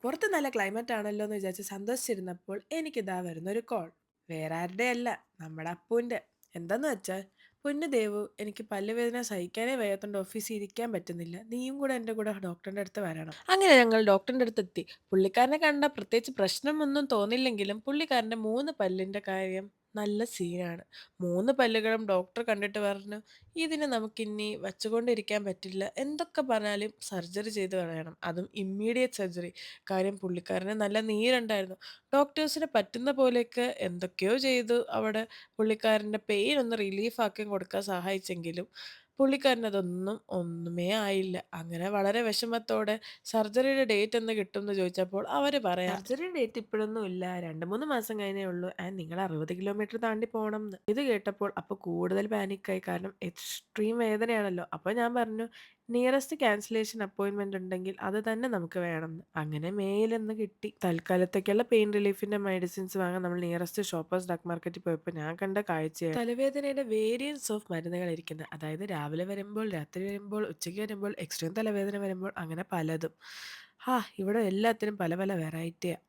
പുറത്ത് നല്ല ക്ലൈമറ്റ് ആണല്ലോ എന്ന് വിചാരിച്ച് സന്തോഷിച്ചിരുന്നപ്പോൾ എനിക്കിതാ വരുന്നൊരു കോൾ. വേറെ ആരുടെയല്ല, നമ്മുടെ അപ്പൂൻ്റെ. എന്താന്ന് വെച്ചാൽ, പൊന്നു ദേവു, എനിക്ക് പല്ലുവേദന സഹിക്കാനേ വയ്യാത്തോണ്ട് ഓഫീസിൽ ഇരിക്കാൻ പറ്റുന്നില്ല. നീയും കൂടെ എൻ്റെ കൂടെ ഡോക്ടറിൻ്റെ അടുത്ത് വരണം. അങ്ങനെ ഞങ്ങൾ ഡോക്ടറിൻ്റെ അടുത്ത് എത്തി. പുള്ളിക്കാരനെ കണ്ട പ്രത്യേകിച്ച് പ്രശ്നമൊന്നും തോന്നില്ലെങ്കിലും പുള്ളിക്കാരൻ്റെ 3 പല്ലിൻ്റെ കാര്യം നല്ല സീനാണ്. 3 പല്ലുകളും ഡോക്ടർ കണ്ടിട്ട് പറഞ്ഞു, ഇതിന് നമുക്കിനി വച്ചുകൊണ്ടിരിക്കാൻ പറ്റില്ല. എന്തൊക്കെ പറഞ്ഞാലും സർജറി ചെയ്ത് കളയണം. അതും ഇമ്മീഡിയറ്റ് സർജറി. കാര്യം പുള്ളിക്കാരന് നല്ല നീരുണ്ടായിരുന്നു. ഡോക്ടേഴ്സിന് പറ്റുന്ന പോലെയൊക്കെ എന്തൊക്കെയോ ചെയ്തു അവിടെ പുള്ളിക്കാരൻ്റെ പെയിൻ ഒന്ന് റിലീഫാക്കി കൊടുക്കാൻ സഹായിച്ചെങ്കിലും പുള്ളിക്കാരനതൊന്നും ഒന്നുമേ ആയില്ല. അങ്ങനെ വളരെ വിഷമത്തോടെ സർജറിയുടെ ഡേറ്റ് എന്ന് കിട്ടുമെന്ന് ചോദിച്ചപ്പോൾ അവര് പറയാ, സർജറി ഡേറ്റ് ഇപ്പോഴൊന്നും ഇല്ല. 2, 3 മാസം കഴിഞ്ഞേ ഉള്ളൂ. ആൻഡ് നിങ്ങൾ 60 കിലോമീറ്റർ താണ്ടി പോണംന്ന്. ഇത് കേട്ടപ്പോൾ അപ്പൊ കൂടുതൽ പാനിക്കായി. കാരണം എക്സ്ട്രീം വേദനയാണല്ലോ. അപ്പൊ ഞാൻ പറഞ്ഞു, നിയറസ്റ്റ് ക്യാൻസലേഷൻ അപ്പോയിന്റ്മെന്റ് ഉണ്ടെങ്കിൽ അത് തന്നെ നമുക്ക് വേണമെന്ന്. അങ്ങനെ മെയിലെന്ന് കിട്ടി. തൽക്കാലത്തേക്കുള്ള പെയിൻ റിലീഫിന്റെ മെഡിസിൻസ് വാങ്ങാൻ നമ്മൾ നിയറസ്റ്റ് ഷോപ്പേഴ്സ് ഡക്ക് മാർക്കറ്റിൽ പോയപ്പോൾ ഞാൻ കണ്ട കാഴ്ചയാണ് തലവേദനയുടെ വേരിയൻസ് ഓഫ് മരുന്നുകൾ ഇരിക്കുന്നത്. അതായത് രാവിലെ വരുമ്പോൾ, രാത്രി വരുമ്പോൾ, ഉച്ചയ്ക്ക് വരുമ്പോൾ, എക്സ്ട്രീം തലവേദന വരുമ്പോൾ, അങ്ങനെ പലതും. ഇവിടെ എല്ലാത്തിനും പല പല വെറൈറ്റിയാ.